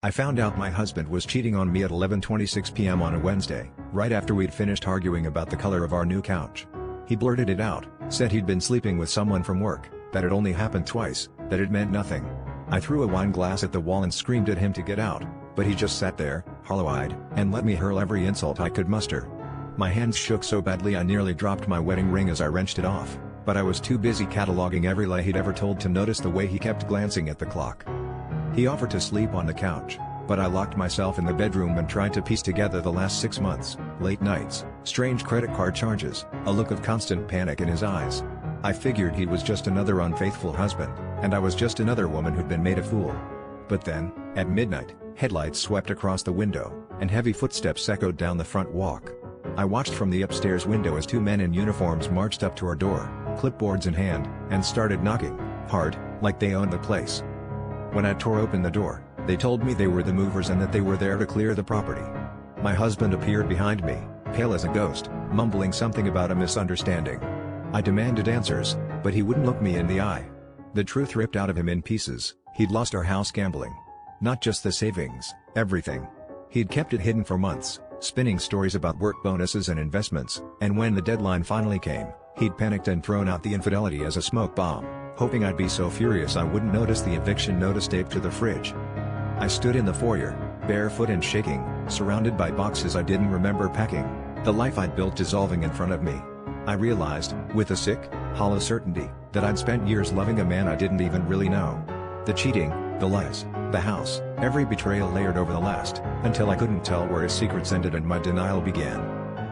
I found out my husband was cheating on me at 11:26 p.m. on a Wednesday, right after we'd finished arguing about the color of our new couch. He blurted it out, said he'd been sleeping with someone from work, that it only happened twice, that it meant nothing. I threw a wine glass at the wall and screamed at him to get out, but he just sat there, hollow-eyed, and let me hurl every insult I could muster. My hands shook so badly I nearly dropped my wedding ring as I wrenched it off, but I was too busy cataloging every lie he'd ever told to notice the way he kept glancing at the clock. He offered to sleep on the couch, but I locked myself in the bedroom and tried to piece together the last 6 months, late nights, strange credit card charges, a look of constant panic in his eyes. I figured he was just another unfaithful husband, and I was just another woman who'd been made a fool. But then, at midnight, headlights swept across the window, and heavy footsteps echoed down the front walk. I watched from the upstairs window as two men in uniforms marched up to our door, clipboards in hand, and started knocking, hard, like they owned the place. When I tore open the door, they told me they were the movers and that they were there to clear the property. My husband appeared behind me, pale as a ghost, mumbling something about a misunderstanding. I demanded answers, but he wouldn't look me in the eye. The truth ripped out of him in pieces. He'd lost our house gambling. Not just the savings, everything. He'd kept it hidden for months, spinning stories about work bonuses and investments, and when the deadline finally came, he'd panicked and thrown out the infidelity as a smoke bomb, hoping I'd be so furious I wouldn't notice the eviction notice taped to the fridge. I stood in the foyer, barefoot and shaking, surrounded by boxes I didn't remember packing, the life I'd built dissolving in front of me. I realized, with a sick, hollow certainty, that I'd spent years loving a man I didn't even really know. The cheating, the lies, the house, every betrayal layered over the last, until I couldn't tell where his secrets ended and my denial began.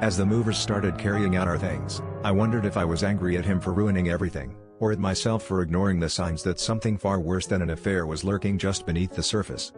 As the movers started carrying out our things, I wondered if I was angry at him for ruining everything, or at myself for ignoring the signs that something far worse than an affair was lurking just beneath the surface.